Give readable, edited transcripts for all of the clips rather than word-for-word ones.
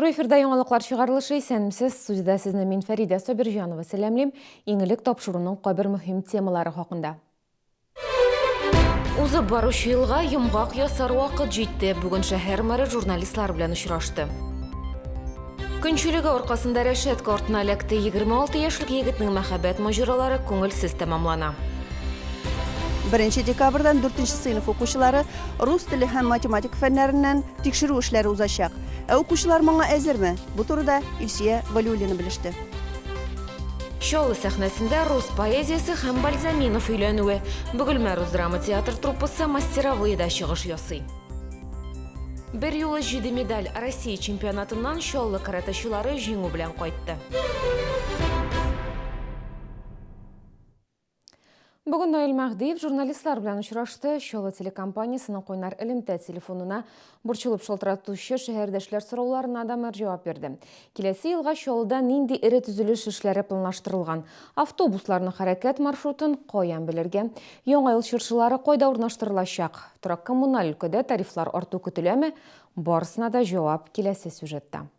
Тугры эфирда яңалыклар чыгарылышы исәнмсез. Студияда сезне мин Фәридә Сабирҗанова сәламлим. Иңелек тапшыруның кайбер мөһим темалары хакында. Узып баручы елга йомгак ясар вакыт җитте. Бүген шәһәр мэры журналистлар белән очрашты. Көнчелеге аркасында рәшәткә артына эләкте. 26 яшьлек егетнең мәхәббәт маҗаралары күңелсез тәмамлана. 1 декабрдан 4 сыйныф укучылары рус теле һәм математик фәннәреннән тикшерү эшләре узачак. Укучылар моңа әзерме? Бу турыда Илсия Валиуллина белеште. Шоу сәхнәсендә рус поэзиясе һәм Бальзаминов өйләнүе. Бөгелмә рус драма театр труппасы мастеровыйда чыгыш ясый. Бер юлы 7 медаль Россия чемпионатыннан шоулы каратәчылары җиңү белән кайтты. Бүген Наил Мәхдиев журналистлар белән очрашты. Шоулы телекомпаниясының Койнар элемтә телефонына борчылып шалтыратучы шәһәрдәшләр сорауларына да мэр җавап берде. Киләсе елга шоулда нинди ире төзелеш эшләре планлаштырылган? Автобусларның хәрәкәт маршрутын каян белергә? Яңа ел чыршылары кайда урнаштырылачак? Торак коммуналь өлкәдә тарифлар арту көтеләме? Барысына да җавап киләсе сюжетта.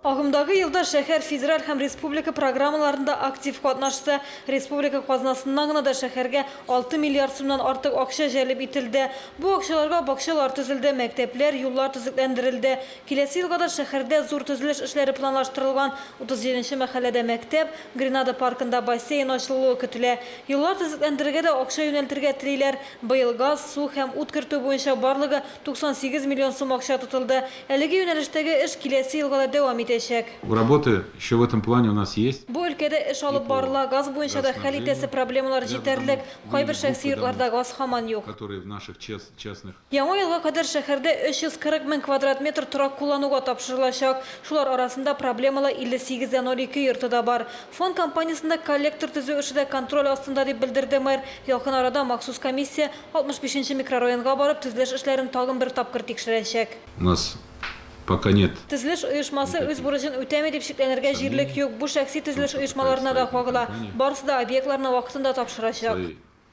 Агымдагы елда шәһәр федераль һәм республика программаларында актив катнашты. Республика казнасыннан гына да шәһәргә 6 миллиард сумнан артык акча җәлеп ителде. Бу акчаларга бакчалар төзелде, мәктәпләр, юллар төзекләндерелде. Киләсе елга да шәһәрдә зур төзелеш эшләре планлаштырылган. 37-нче мәхәлләдә мәктәп, Гренада паркында бассейн ачылуы көтелә. Юллар төзекләндерергә дә акча юнәлтергә телиләр. Быел газ, су һәм ут кертү буенча барлыгы 98 миллион сум акча тотылды. Әлеге юнәлештәге эш киләсе елга да дәвам итәчәк. Работы еще в этом плане у нас есть. Бу өлкәдә эш алып барыла, газ буенча да хәл итәсе проблемалар җитәрлек. Кайбер шәхси йортларда газ һаман юк. Которые в наших частных. Яңа елга кадәр шәһәрдә 340 мең квадрат метр торак куллануга тапшырылачак. Шулар арасында проблемалы 58-02 йорты да бар. Фонд компаниясында коллектор төзү эше дә контроль астында дип белдерде мэр. Якын арада махсус комиссия 65-нче микрорайонга барып төзелеш эшләрен тагын бер тапкыр тикшерәчәк. У нас пока нет. Төзелеш оешмасы үз бурычын үтәми дип шикләнергә җирлек юк. Бу шәхси төзелеш оешмаларына да кагыла. Барысы да объектларны вакытында тапшырачак.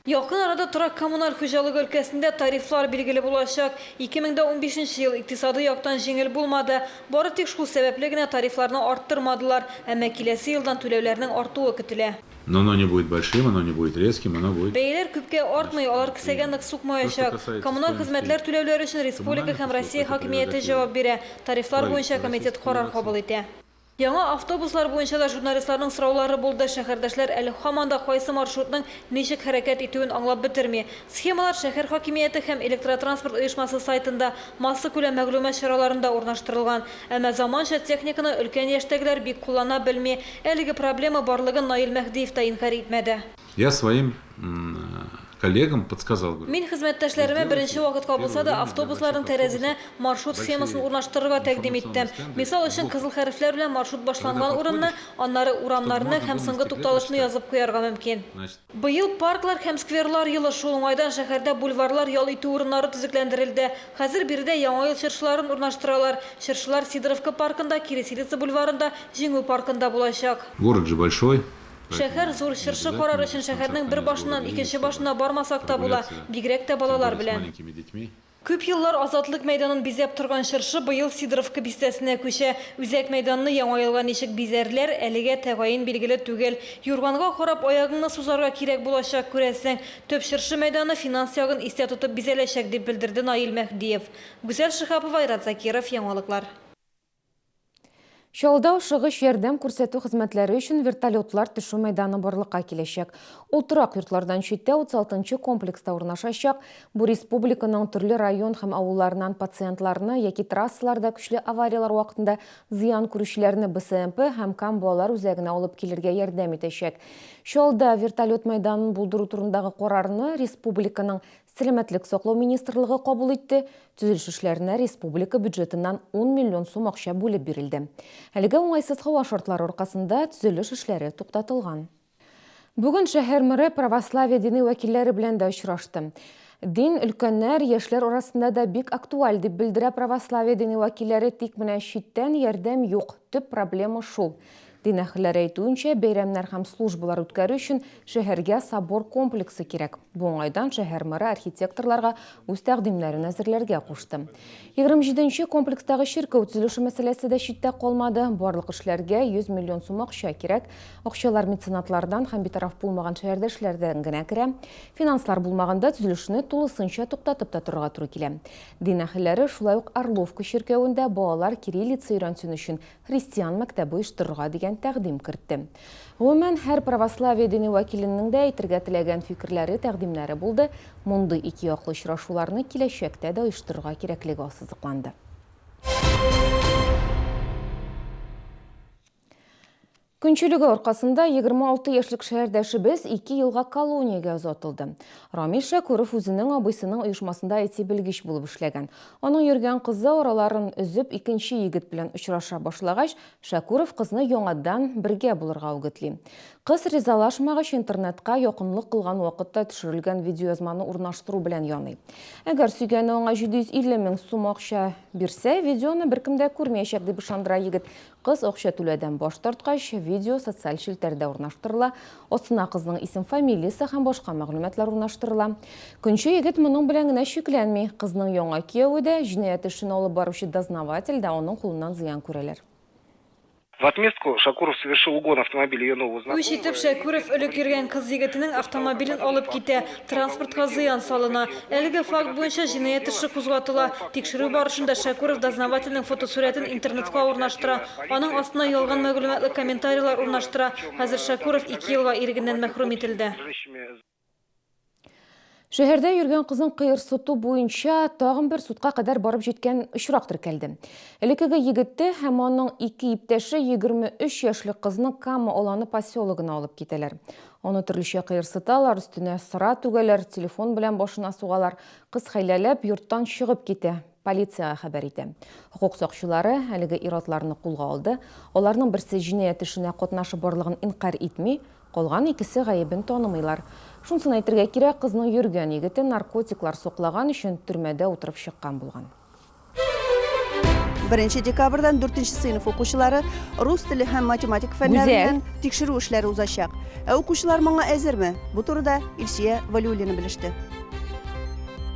Якын арада торак коммуналь хуҗалыгы өлкәсендә тарифлар билгеле булачак. 2015 ел икътисады яктан җиңел булмады. Бары тик шул сәбәпле генә тарифларны арттырмадылар. Әмма киләсе елдан түләүләрнең артуы көтелә. Но оно не будет большим, оно не будет резким, оно будет. Бәяләр күпкә артмый, алар кесәгә нык сукмаячак. Коммуналь хезмәтләр түләүләре өчен республика һәм Россия хакимияте җавап бирә. Тарифлар буенча комитет карар кабул итә. Яңа автобуслар буенча да журналистларның сораулары булды. Шәһәрдәшләр әле һаман да кайсы маршрутның ничек хәрәкәт итүен аңлап бетерми. Схемалар шәһәр хакимияте һәм электротранспорт оешмасы сайтында масса күләм мәгълүмат чараларында урнаштырылган. Әмма заманча техниканы өлкән яшьтәгеләр бик куллана белми. Әлеге проблема барлыгын Наил Мәхдиев та инкар итмәде. Я своим коллегам подсказал. Мин хезмәттәшләремә беренче вакытка булса да автобусларның тәрәзенә маршрут схемасын урнаштырырга тәкъдим иттем. Мисал өчен кызыл хәрефләр белән маршрут башланган урынны, аннары урамнарны һәм соңгы тукталышны язып куярга мөмкин. Быел парклар һәм скверлар елы шул уңайдан шәһәрдә бульварлар ял итү урыннары төзекләндерелде. Хәзер биредә яңа ел чыршыларын урнаштыралар. Чыршылар Сидоровка паркында, Киресилица бульварында, Җиңү паркында булачак. Город же большой. Шәһәр зур, чыршы карар өчен шәһәрнең бер башыннан икенче башына бармасак та була, бигрәк тә балалар белән. Күп еллар Азатлык мәйданын бизәп торган чыршы быел Сидоровка бистәсенә күчә. Үзәк мәйданны яңа елга ничек бизәрләр, әлегә тәгаен билгеле түгел. Юрганга карап аягыңны сузарга кирәк булачак күрәсең. Төп чыршы мәйданы финанс ягын истә тотып бизәләчәк дип белдерде Наил Мәхдиев. Гүзәл Шихапова, Айрат Закиров, яңалыклар. Шоулда шыгыш ярдәм күрсәтү хезмәтләре өчен вертолетлар төшү мәйданы барлыкка киләчәк. Ул торак йортлардан читтә 36-нчы комплекста урнашачак. Бу республиканың төрле район һәм авылларыннан пациентларны яки трассаларда көчле авариялар вакытында зыян күрүчеләрне БСМП һәм Камбалар үзәгенә алып килергә ярдәм итәчәк. Шоулда вертолет мәйданын булдыру турындагы карарны республиканың Сәламәтлек саклау министрлыгы кабул итте. Төзелеш эшләренә республика бюджетыннан 10 миллион сум акча бүлеп бирелде. Әлегә уңайсыз һава шартлары аркасында төзелеш эшләре туктатылган. Бүген шәһәр мэры православие дини вәкилләре белән дә очрашты. Дин өлкәннәр, яшьләр арасында да бик актуаль дип белдерә православие дини вәкилләре, тик менә читтән ярдәм юк. Төп проблема шул. Дин әһелләре әйтүенчә, бәйрәмнәр һәм службалар үткәрү өчен шәһәргә собор комплексы кирәк. Бу уңайдан шәһәр мэры архитекторларга үз тәкъдимнәрен әзерләргә кушты. 27-нче комплекстагы чиркәү төзелеше мәсьәләсе дә читтә калмады. Барлык эшләргә 100 миллион сум акча кирәк. Акчалар меценатлардан һәм битараф булмаган шәһәрдәшләрдән генә керә. Финанслар булмаганда төзелешне тулысынча туктатып та торырга туры килә. Дин әһелләре шулай ук Орловка чиркәвендә балалар кириллица өйрәнсен өчен христиан мәктәбе оештырырга дигән тәкъдим кертте. Гомумән, һәр православие дине вәкиленең дә әйтергә теләгән фикерләре, тәкъдимнәре булды. Мондый ике яклы очрашуларны киләчәктә дә оештырырга кирәклеге ассызыкланды. Күнчелеге аркасында 26 яшьлек шәһәрдәшебез 2 елга колониягә озатылды. Рамил Шәкүров үзенең абыйсының оешмасында әти белгеч булып эшләгән. Аның йөргән кызы араларын өзеп икенче егет белән очраша башлагач, Шәкүров кызны яңадан бергә булырга үгетли. Кыз ризалашмагач интернетка якынлык кылган вакытта төшерелгән видеоязманы урнаштыру белән яный. Әгәр сөйгәне аңа 750 мең сум акча бирсә, видеоны беркем дә күрмәячәк дип ышандыра егет. Кыз акча түләдән баш тарткач, видео социаль шелтәрдә урнаштырыла. Астына кызның исем, фамилиясе һәм башка мәгълүматлар урнаштырыла. Күнче егет моның белән генә шикләнми. Кызның яңа кияве дә, җинаять эшен алып баручы дознаватель да аның кулыннан зыян күрәләр. В отместку Шакуров совершил угон автомобиля ее нового знакомого. Үч итеп Шәкүров элек йөргән кыз егетенең автомобилен алып китә, транспортка зыян салына. Әлеге факт буенча җинаять эше кузгатыла. Тикшерү барышында Шәкүров дознавательнең фотосурәтен интернетка урнаштыра. Аның астына ялган мәгълүматлы комментарийлар урнаштыра. Хәзер Шәкүров 2 елга ирегеннән мәхрүм ителде. Шәһәрдә йөргән кызын кыерсыту буенча тагын бер судка кадәр барып җиткән очрак теркәлде. Элекеге егетте һәм аның 2 иптәше 23 яшьлек кызны Кама Аланы поселогына алып китәләр. Аны төрлечә кыерсыталар, өстенә сыра түгәләр, телефон белән башына сугалар. Кыз хәйләләп йорттан чыгып китә. Полициягә хәбәр итә. Хукук сакчылары әлеге иратларны кулга алды. Аларның берсе җинаять эшенә катнашып барлыгын инкар итми, калган икесе гаебен танымыйлар. Шунсын әйтергә кирәк, кызның йөргән егете наркотиклар соклаган өчен төрмәдә утырып чыккан булган. 1 декабрдан 4 сыйныф укучылары рус теле һәм математик фәннәреннән тикшерү эшләре узачак. Укучылар моңа әзерме? Бу турыда Илсия Валиуллина белеште.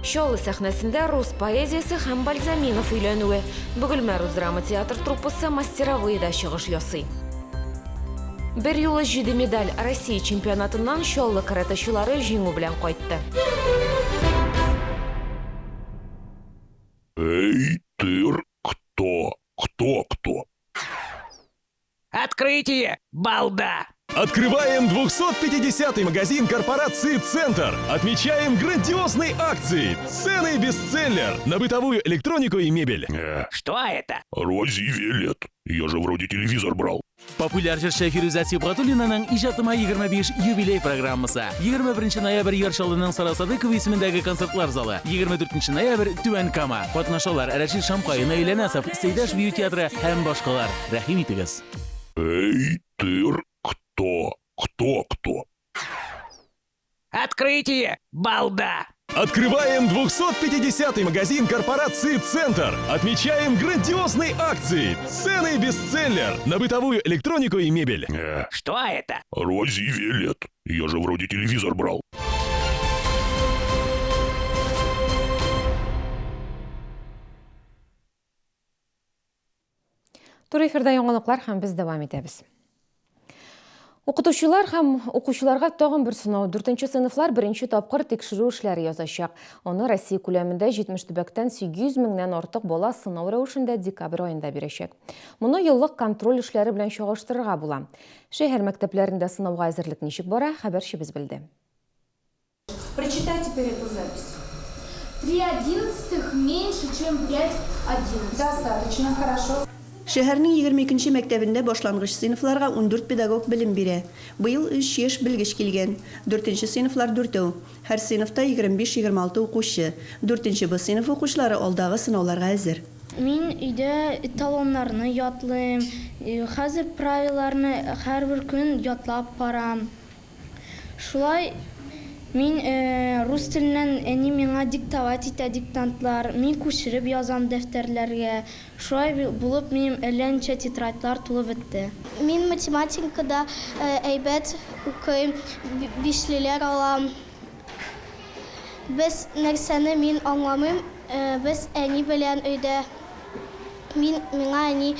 Шоу сәхнәсендә рус поэзиясе һәм Бальзаминов өйләнүе. Бөгелмә рус драма театр труппасы мастеровыйда чыгыш ясый. Бер юлы 7 медаль Россия чемпионатыннан шоллы каратәчылары җиңү белән кайтты. Эй, тыр, кто? Открытие, балда! Открываем 250-й магазин корпорации «Центр». Отмечаем грандиозные акции. Цены бестселлер на бытовую электронику и мебель. Что это? Разве Я же вроде телевизор брал. Популяр җырчы Фируза Сибгатуллинаның иҗатыма 25 юбилей программасы. 21 ноябрь Яршалының Сарасадыкова исемендәге концертлар залы. 24 ноябрь Түбән Кама. Катнашалар Рәшит Шамкай, Наил Әнәсов, Сейдаш бию театры һәм башкалар. Рәхим итегез. Эй, тыр, кто? Открытие, балда! Открываем 250-й магазин корпорации «Центр». Отмечаем грандиозные акции. Цены бестселлер на бытовую электронику и мебель. Что это? Разве Я же вроде телевизор брал. Тур эфирдә яңалыклар һәм без дәвам итәбез. Укытучылар һәм укучыларга тагын бер сынау. 4-нче сыйныфлар 1-нче тапкыр тикшерү эшләре язачак. Аны Россия күләмендә 70 төбәктән 800 меңнән артык бала сынау рәвешендә декабрь аенда бирәчәк. Моны еллык контроль эшләре белән чагыштырырга була. Шәһәр мәктәпләрендә сынауга әзерлек ничек бара, хәбәрчебез белде. Прочитай теперь эту запись. 3/11 меньше, чем 5/11. Достаточно, хорошо. Шәһәрнең 22-нче мәктәбендә башлангыч сыйныфларга 14 педагог белем бирә. Быел 3 яшь белгеч килгән. 4-нче сыйныфлар 4. Һәр сыйныфта 25-26 укучы. 4-нче Б сыйныф укучылары алдагы сынауларга әзер. Мин өйдә талоннарны ятлыйм. Хәзер правиларны һәрбер көн ятлап барам. Шулай Мин рус теленнән әни миңа диктовать итә диктантлар, мин күчереп язам дәфтәрләргә. Шулай булып минем әлләнчә тетрадьлар тулып бетте. Мин математикада әйбәт укыйм, бишлеләр алам. Без нәрсәне мин аңламыйм, без әни белән өйдә. Миңа әни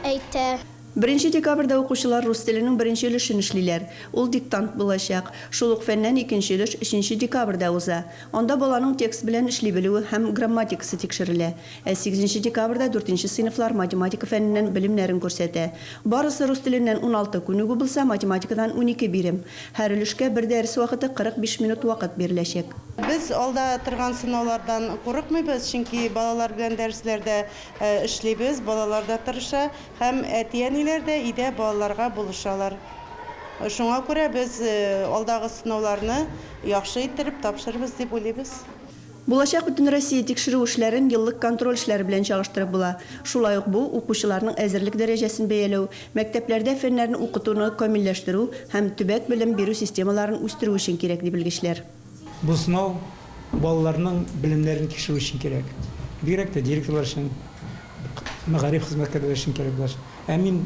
әйтә. 1 декабрда укучылар рус теленең беренче өлешен эшлиләр. Ул диктант булачак. Шул ук фәннән икенче өлеш 3 декабрда уза. Анда баланың текст белән эшли белүе һәм грамматикасы тикшерелә. 8 декабрда 4 сыйныфлар математика фәненнән белемнәрен күрсәтә. Барысы рус теленнән 16 күнегү булса, математикадан 12 бирем. Һәр өлешкә бер дәрес вакыты 45 минут вакыт биреләчәк. Biz alda торган сынаулардан курыкмыйбыз, чөнки балалар белән дәресләрдә эшлибез, балалар да тырыша һәм әти-әниләр дә өйдә балаларга булышалар. Шуңа күрә без алдагы сынауларны яхшы иттереп тапшырырбыз дип уйлыйбыз. Булачак бөтен Россия тикшерү эшләрен еллык контроль эшләре белән чагыштырып була. Шулай ук бу укучыларның әзерлек дәрәҗәсен бәяләү, мәктәпләрдә фәннәрне укытуны камилләштерү һәм төбәк белем бирү системаларын үстерү өчен кирәк дип белгечләр. Бу сынау балаларның белемнәрен тикшерү өчен кирәк. Бигрәк тә директорлар өчен, мәгариф хезмәткәрләре өчен кирәк булыр. Мин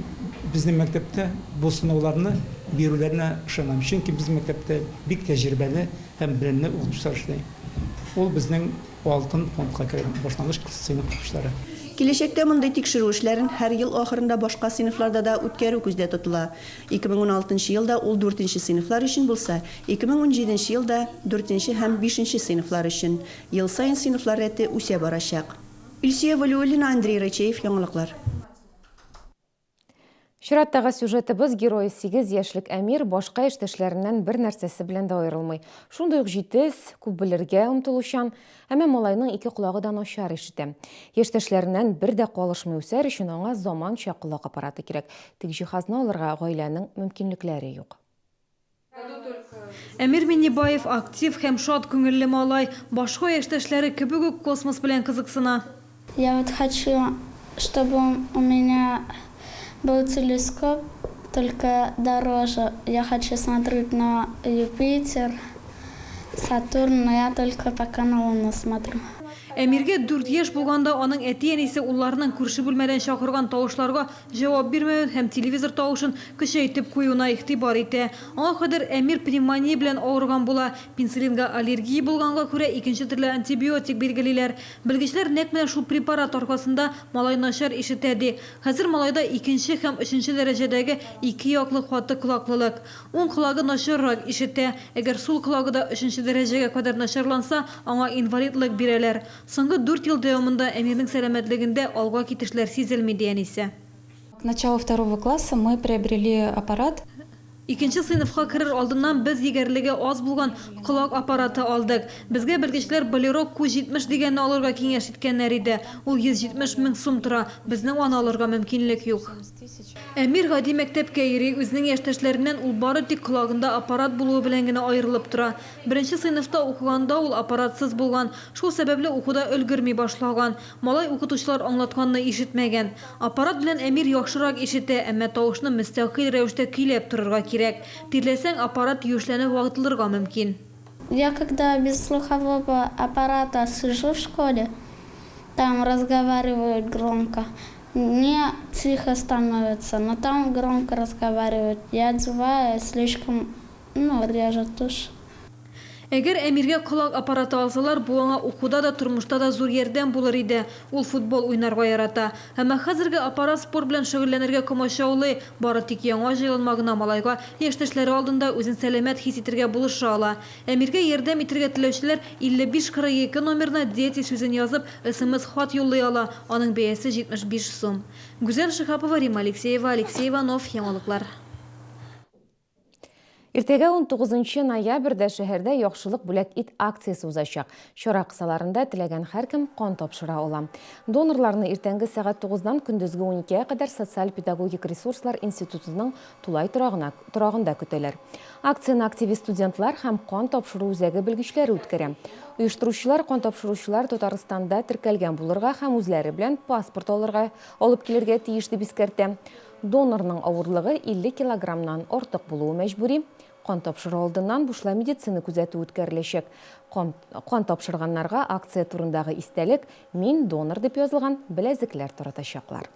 безнең мәктәптә бу сынауларны бирүләренә ышанам. Чөнки безнең мәктәптә бик тәҗрибәле һәм белемле укытучылар эшли. Ул безнең алтын фондка керә башлангыч сыйныф укучылары. Киләчәктә мондай тикшерү эшләрен һәр ел ахырында башка сыйныфларда да үткәрү күздә тотыла. 2016 елда ул 4 сыйныфлар өчен булса, 2017 елда 4 һәм 5 сыйныфлар өчен. Ел сайын сыйныфлар рәте үсә барачак. Илсия Валиуллина, Андрей Рачеев, яңалыклар. Чираттагы сюжетыбыз герой 8 яшьлек Әмир башка эштәшләреннән бер нәрсәсе белән дә аерылмый. Шундый ук җитез, күп белергә омтылучан, әмма малайның ике колагы да начар ишетә. Яшьтәшләреннән бер дә калышмый үсәр өчен аңа заманча колак аппараты кирәк. Тик җиһазны алырга гаиләнең мөмкинлекләре юк. Әмир Миннибаев актив һәм шат күңелле малай, башка яшьтәшләре кебек үк космос белән кызыксына. Я вот хочу, чтобы у меня был телескоп, только дороже. Я хочу смотреть на Юпитер, Сатурн, но я только пока на Луну смотрю. Әмиргә 4 яшь булганда аның әти-әнисе улларының күрше бүлмәдән чакырган тавышларга җавап бирмәвен һәм телевизор тавышын көчәйтеп куюына игътибар итә. Аңа кадәр Әмир пневмония белән авырган була. Пенсилинга аллергия булганга күрә икенче төрле антибиотик билгелиләр. Белгечләр нәкъ менә шул препарат аркасында малай начар ишетә ди. Хәзер малайда 2 һәм 3 дәрәҗәдәге 2 яклы каты колаклылык. Уң колагы начаррак ишетә. Әгәр сул колагы да 3 дәрәҗәгә кадәр начарланса, аңа инвалидлык бирәләр. Соңгы 4 ел дәвамында Әмирнең сәламәтлегендә алга китешләр сизелми диянисе. К началу 2 класса мы приобрели аппарат. Икенче сыйныфка керер алдыннан без егәрлеге аз булган колак аппараты алдык. Безгә белгечләр Bolero Q70 дигәнне алырга киңәш иткәннәр иде. Ул 170 мең сум тора. Безнең аны алырга мөмкинлек юк. Әмир гади мәктәпкә йөри, үзенең яшьтәшләреннән ул бары тик колагында аппарат булуы белән генә аерылып тора. 1 сыйныфта укыганда ул аппаратсыз булган. Шул сәбәпле укуда өлгерми башлаган. Малай укытучылар аңлатканны ишетмәгән. Аппарат белән Әмир яхшырак ишетә, әмма тавышны мөстәкыйль рәвештә көйләп торырга кирәк. Тирләсәң аппарат юешләнеп вакытлырга мөмкин. Я когда без слухового аппарата сижу в школе, там разговаривают громко. Мне тихо становится, но там громко разговаривают. Я отзываю, слишком, режет уши. Әгәр Әмиргә колак аппараты алсалар, бу аңа укуда да, тормышта да зур ярдәм булыр иде. Ул футбол уйнарга ярата. Әмма хәзерге аппарат спорт белән шөгыльләнергә комачаулый, бары тик яңа җыелма гына малайга яшьтәшләре алдында үзен сәламәт хис итәргә булыша ала. Әмиргә ярдәм итәргә теләүчеләр 5542 номерына дети сүзен язып, СМС хат юллый ала. Аның бәясе 75 сум. Гүзәл Шихапова, Рима Алексеева, Алексей Иванов, яңалыклар. Иртәгә 19 ноябрьдә шәһәрдә яхшылык бүләк ит акциясы узачак. Чара кысаларында теләгән һәркем кан тапшыра ала. Донорларны иртәнге сәгать 9-дан көндезге 12-гә кадәр социаль-педагогик ресурслар институтының тулай торагында көтәләр. Акцияны активист студентлар һәм кан тапшыру үзәге белгечләре үткәрә. Оештыручылар кан тапшыручылар Татарстанда теркәлгән булырга һәм үзләре белән паспорт алып килергә тиеш дип искәртә. Донорның авырлыгы 50 килограммнан артык булуы мәҗбүри. Кан тапшыру алдыннан бушла медицина күзәтү үткәреләчәк. Кан тапшырганнарга акция турындагы истәлек «Мин донор» дип язылган беләзекләр таратачаклар.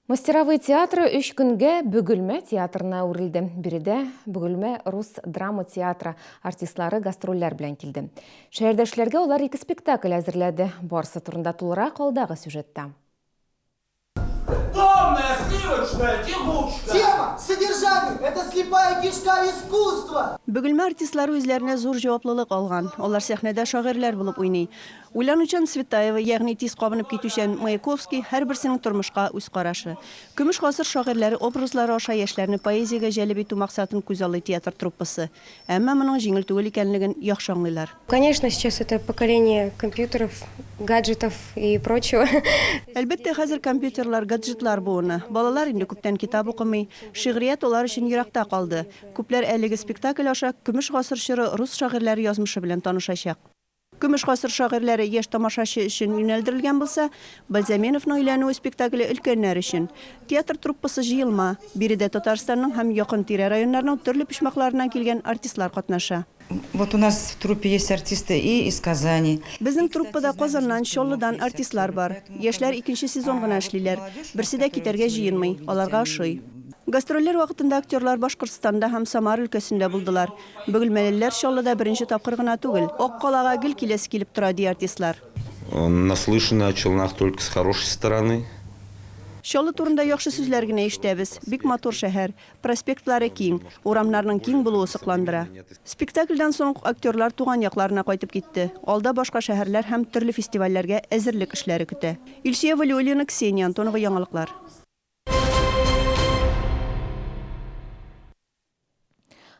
Мастеровой театры 3 көнгә Бөгелмә театрына үрелде. Биредә Бөгелмә рус драма театры артистлары гастрольләр белән килде. Шәһәрдәшләргә олар 2 спектакль әзерләде. Барысы турында тулырак алдагы сюжетта. Томная, сливочная, тягучка. Тема, содержание, это слепая кишка искусства. Бөгелмә артистлары үзләренә зур җаваплылык алган. Алар сәхнәдә шагыйрьләр булып уйный. Уйланучан Светаева, ягъни тиз кабынып китүчән Маяковский һәрберсенең тормышка үз карашы. Көмеш гасыр шагыйрьләре образлары аша яшьләрне поэзиягә җәлеп итү максатын күз алды театр труппасы. Әмма моның җиңел түгел икәнлеген яхшы аңлыйлар. Конечно, сейчас это поколение компьютеров, гаджетов и прочего. Әлбәттә, хәзер компьютерлар, гаджетлар буыны. Балалар инде күптән китап укымый, шигърият олар өчен еракта калды. Күпләр әлеге спектакль аша көмеш гасыр чоры рус шагыйрьләре язмышы белән танышачак. Көмеш гасыр шагыйрьләре яшь тамашачы өчен юнәлдерелгән булса, Бальзаменовның өйләнүе спектакле өлкәннәр өчен. Театр труппасы җыелма. Биредә Татарстанның һәм якын тирә районнарның төрле почмакларыннан килгән артистлар катнаша. Вот у нас в труппе есть артисты и из Казани. Безнең труппада Казаннан, Чаллыдан артистлар бар. Яшьләр 2нче сезон гына эшлиләр. Берсе дә китәргә җыенмый, аларга ошый. Гастрольләр вакытында актерлар Башкортстанда һәм Самар өлкәсендә булдылар. Бөгелмәлеләр Чаллыда 1нче тапкыр гына түгел. Аккалага гел киләсе килеп тора ди артистлар. Наслышаны о Челнах только с хорошей стороны. Чаллы турында яхшы сүзләр генә ишетәбез. Бик матур шәһәр, проспектлары киң, урамнарның киң булуы сокландыра. Спектакльдән соң актерлар туган якларына кайтып китте. Алда башка шәһәрләр һәм төрле фестивальләргә әзерлек эшләре көтә. Илсия Валиуллина, Ксения Антонова, Яңалыклар.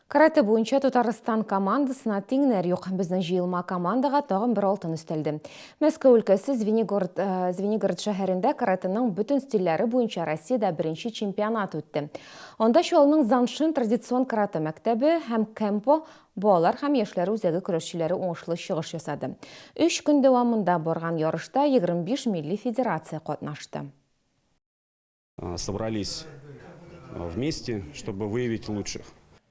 Карате буенча Татарстан командасына тиңнәр юк. Безнең җыелма командага тагын бер алтын өстәлде. Мәскәү өлкәсе Звенигород шәһәрендә каратеның бөтен стильләре буенча Россиядә 1нче чемпионат үтте. Анда Чаллының Заншин традицион карате мәктәбе һәм Кемпо балалар һәм яшьләр үзәге көрәшчеләре уңышлы чыгыш ясады. 3 көн дәвамында барган ярышта 25 милли федерация катнашты. Собрались вместе, чтобы выявить лучших.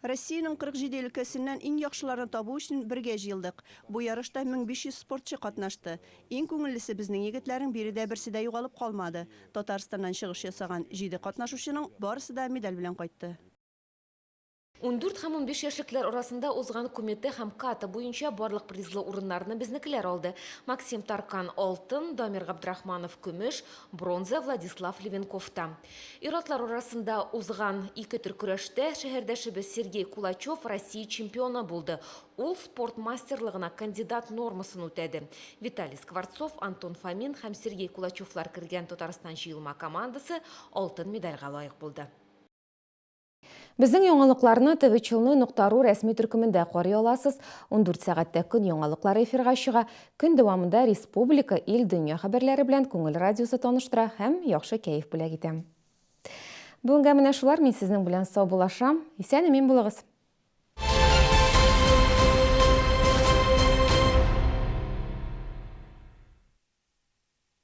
Россиянең 47 өлкәсеннән иң яхшыларны табу өчен бергә җыелдык. Бу ярышта 1500 спортчы катнашты. Иң күңеллесе безнең егетләрнең биредә берсе дә югалып калмады. Татарстаннан чыгыш ясаган 7 катнашучының барысы да медаль белән кайтты. 14 һәм 15 яшьлекләр арасында узган күмәте һәм ката буенча барлык призлы урыннарны безнекеләр алды. Максим Таркан алтын, Дамир Габдрахманов көмеш, бронза Владислав Левенковта. Ир-атлар арасында узган 2 төр көрәштә шәһәрдәшебез Сергей Кулачев Россия чемпионы булды. Ул спорт мастерлыгына кандидат нормасын үтәде. Виталий Скворцов, Антон Фомин һәм Сергей Кулачевлар кергән Татарстан җыелма командасы алтын медальгә лаек булды. Безнең яңалыкларны tvchilny.ru рәсми төркемендә карый аласыз. 14 сәгатьтә көн яңалыклары эфирга чыга. Көн дәвамында республика, ил, дөнья хәбәрләре белән күңел радиосы таныштыра һәм яхшы кәеф бүләк итәм. Бүгенгә менә шулар, мин сезнең белән сау булашам. Исән-имин булыгыз.